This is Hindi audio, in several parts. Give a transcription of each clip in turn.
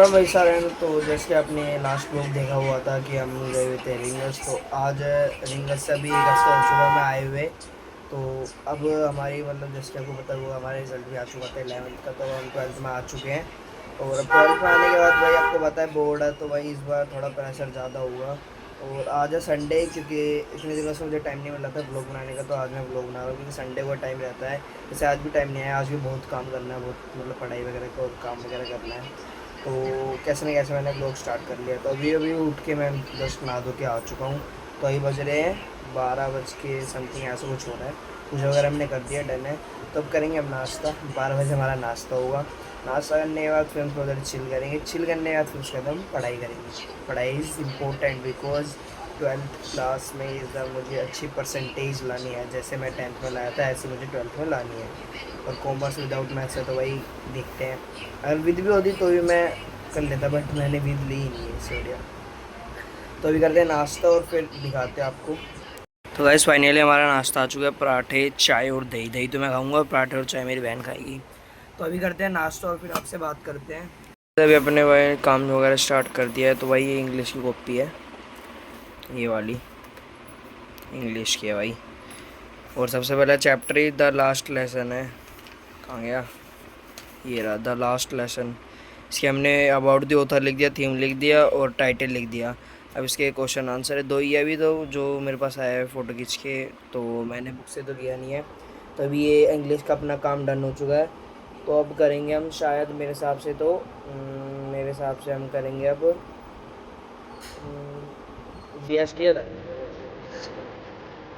वेलकम भाई सारे। तो जैसे कि आपने लास्ट ब्लॉग देखा हुआ था कि हम गए हुए थे रिंगर्स, तो आज रिंगर्स से अभी एक हफ्ता हो चुका है मैं आए हुए। तो अब हमारी मतलब जैसे कि आपको पता हुआ हमारा रिजल्ट भी आ चुका था 11th का, तो हम 12th में आ चुके हैं। और अब 12th में आने के बाद भाई आपको पता है बोर्ड है, तो भाई इस बार थोड़ा प्रेशर ज़्यादा हुआ। और आज है संडे, क्योंकि इतने दिनों से मुझे टाइम नहीं मिल रहा था ब्लॉग बनाने का, तो आज मैं ब्लॉग बना रहा हूँ क्योंकि संडे को टाइम रहता है। जैसे आज भी टाइम नहीं है, आज भी बहुत काम करना है, बहुत मतलब पढ़ाई वगैरह का और काम वगैरह करना है। तो कैसे न कैसे मैंने ब्लॉग स्टार्ट कर लिया। तो अभी अभी उठ के मैं जस्ट नहा धो के आ चुका हूँ। तो अभी बज रहे हैं 12 बज के समथिंग, ऐसा कुछ हो रहा है। पूजा वगैरह हमने कर दिया, डन है। तो अब करेंगे अब नाश्ता। 12 बजे हमारा नाश्ता होगा। नाश्ता करने के बाद फिर हम थोड़ा देर चिल करेंगे। चिल करने के बाद फिर उसके बाद हम पढ़ाई करेंगे। पढ़ाई is important because 12th class में इस बार मुझे अच्छी परसेंटेज लानी है। जैसे मैं 10th में लाया था ऐसे मुझे 12th में लानी है। और कॉमर्स विदाउट मैथ्स है, तो वही देखते हैं। अगर विद भी होती तो भी मैं कर लेता, बट मैंने विद ली ही नहीं है इस बढ़िया। तो अभी करते हैं नाश्ता और फिर दिखाते हैं आपको। तो गाइस फाइनली हमारा नाश्ता आ चुका है, पराठे चाय और दही। दही तो मैं खाऊंगा और पराठे और चाय मेरी बहन खाएगी। तो अभी करते हैं नाश्ता और फिर आपसे बात करते हैं। तो अभी अपने भाई काम वगैरह स्टार्ट कर दिया है। तो भाई ये इंग्लिश की कॉपी है, ये वाली इंग्लिश की है भाई। और सबसे पहला chapter he the last lesson है। कहाँ गया? ये रहा द लास्ट लेसन। इसके हमने अबाउट द ऑथर लिख दिया, थीम लिख दिया और टाइटल लिख दिया। अब इसके क्वेश्चन आंसर है दो ही अभी, तो जो मेरे पास आया है फ़ोटो खींच के, तो मैंने बुक से तो लिया नहीं है। तो अभी ये इंग्लिश का अपना काम डन हो चुका है। तो अब करेंगे हम शायद मेरे हिसाब से, तो मेरे हिसाब से हम करेंगे अब BST।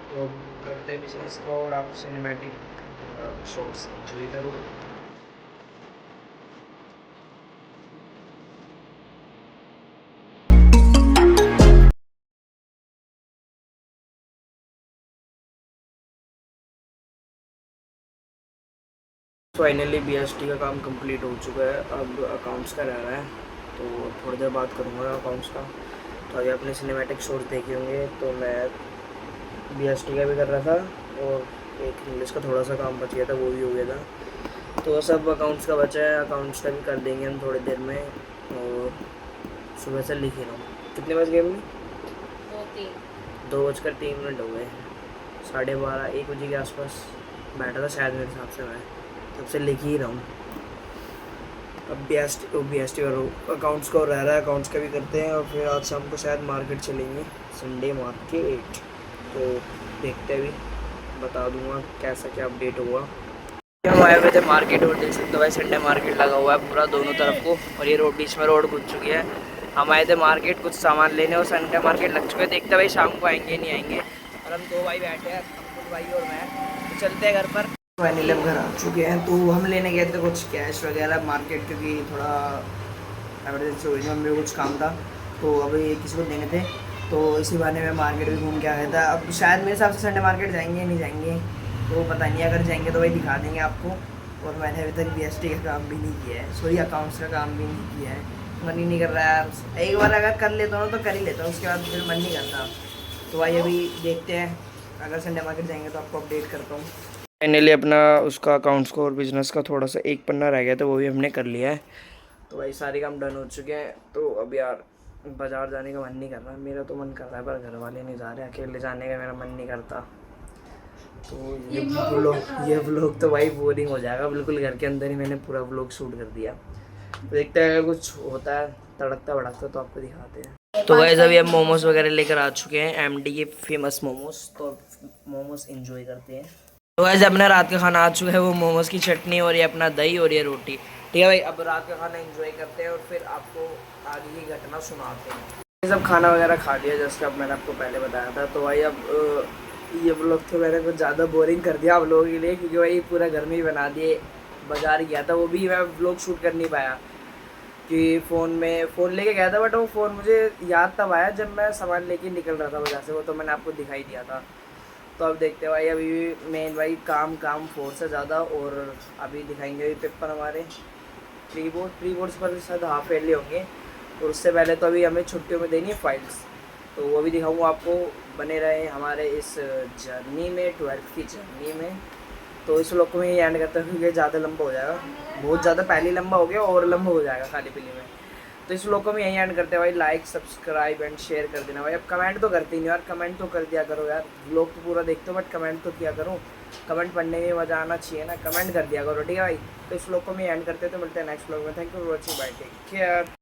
तो करते हैं बिजनेस का और आप सिनेमैटिक शॉट्स एंजॉय करो। फाइनली BST का काम कंप्लीट हो चुका है, अब अकाउंट्स का रह रहा है। तो थोड़ी देर बात करूँगा अकाउंट्स का। तो अभी अपने सिनेमैटिक शॉट्स देखे होंगे, तो मैं BST का भी कर रहा था और एक इंग्लिश का थोड़ा सा काम बच गया था, वो भी हो गया था। तो सब अकाउंट्स का बचा है, अकाउंट्स का भी कर देंगे हम थोड़ी देर में। और सुबह से लिख ही रहा हूँ। कितने बज गए मम्मी? 2:03 हो गए। 12:30 1 बजे के आसपास बैठा था शायद मेरे हिसाब से मैं, तब से लिख ही रहा हूँ। अब BST और अकाउंट्स का रह रहा है, अकाउंट्स का भी करते हैं। और फिर आज शाम को शायद मार्केट चलेंगे, संडे मार्केट। तो देखते हैं, अभी बता दूंगा कैसा क्या अपडेट हुआ। हम आए हुए थे मार्केट और देख सकते हो भाई संडे मार्केट लगा हुआ है पूरा दोनों तरफ को। और ये रोड बीच में रोड घुस चुकी है। हम आए थे मार्केट कुछ सामान लेने और संडे मार्केट लग चुके हैं। देखते भाई शाम को आएंगे नहीं आएंगे। और हम दो भाई बैठे हैं, अंकुल भाई और मैं। तो चलते हैं घर पर। फाइनली हम घर आ चुके हैं। तो हम लेने गए थे कुछ कैश वगैरह मार्केट, क्योंकि थोड़ा एमरजेंसी हो गई थी, मम्मी को कुछ काम था। तो अभी किसी को देने थे, तो इसी बहाने मैं मार्केट भी घूम के आ गया था। अब शायद मेरे हिसाब से संडे मार्केट जाएंगे नहीं जाएंगे तो पता नहीं, अगर जाएंगे तो वही दिखा देंगे आपको। और मैंने अभी तक BST का काम भी नहीं किया है, सॉरी अकाउंट्स का काम भी नहीं किया है। मन ही नहीं कर रहा है यार। एक बार अगर कर लेता हूँ तो कर ही लेता हूँ, उसके बाद फिर मन नहीं करता। तो भाई अभी देखते हैं, अगर संडे मार्केट जाएंगे तो आपको अपडेट करता हूँ। फाइनली अपना उसका अकाउंट्स का और बिजनेस का थोड़ा सा एक पन्ना रह गया था, वो भी हमने कर लिया है। तो भाई सारे काम डन हो चुके हैं। तो अब यार बाज़ार जाने का मन नहीं कर रहा। मेरा तो मन कर रहा है पर घर वाले नहीं जा रहे, अकेले जाने का मेरा मन नहीं करता। तो ये व्लॉग तो भाई बोरिंग हो जाएगा, बिल्कुल घर के अंदर ही मैंने पूरा व्लॉग शूट कर दिया। तो देखते हैं अगर कुछ होता है तड़कता भड़कता तो आपको दिखाते हैं। तो गाइस अभी हम मोमोज वगैरह लेकर आ चुके हैं, MD के फेमस मोमोज। तो मोमोज इंजॉय करते हैं। तो गाइस अपना रात का खाना आ चुका है, वो मोमोज की चटनी और ये अपना दही और ये रोटी। ठीक है भाई, अब रात का खाना एंजॉय करते हैं और फिर आपको आगे की घटना सुनाते हैं। ये सब खाना वगैरह खा लिया जैसे अब मैंने आपको पहले बताया था। तो भाई अब ये व्लॉग तो मैंने कुछ ज़्यादा बोरिंग कर दिया आप लोगों के लिए, क्योंकि भाई पूरा घर में ही बना दिए। बाज़ार गया था, वो भी मैं व्लॉग शूट कर नहीं पाया कि फ़ोन लेके गया था, बट वो फ़ोन मुझे याद तब आया जब मैं सामान लेके निकल रहा था बाज़ार से। वो तो मैंने आपको दिखाई दिया था। तो अब देखते हैं भाई, अभी मेन भाई काम फोर्स है ज़्यादा। और अभी दिखाएंगे अभी पेपर हमारे प्री बोर्ड्स पर शायद हाफ ईयरली होंगे। और उससे पहले तो अभी हमें छुट्टियों में देनी है फाइल्स, तो वो भी दिखाऊंगा आपको। बने रहे हमारे इस जर्नी में, 12th की जर्नी में। तो इस व्लॉग को मैं ये एंड करता हूँ क्योंकि ज़्यादा लंबा हो जाएगा, बहुत ज़्यादा पहले लंबा हो गया और लंबा हो जाएगा खाली पीली में। तो इस व्लॉग को मैं यहीं एंड करते हैं भाई। लाइक सब्सक्राइब एंड शेयर कर देना भाई। अब कमेंट तो करते ही नहीं यार, कमेंट तो कर दिया करो यार। व्लॉग तो पूरा देखते हो बट कमेंट तो किया करो। कमेंट पढ़ने में मज़ा आना चाहिए ना, कमेंट कर दिया करो, ठीक है भाई। तो इस व्लॉग को मैं एंड करते हैं, तो मिलते हैं नेक्स्ट व्लॉग में। Thank you for watching, bye, take care.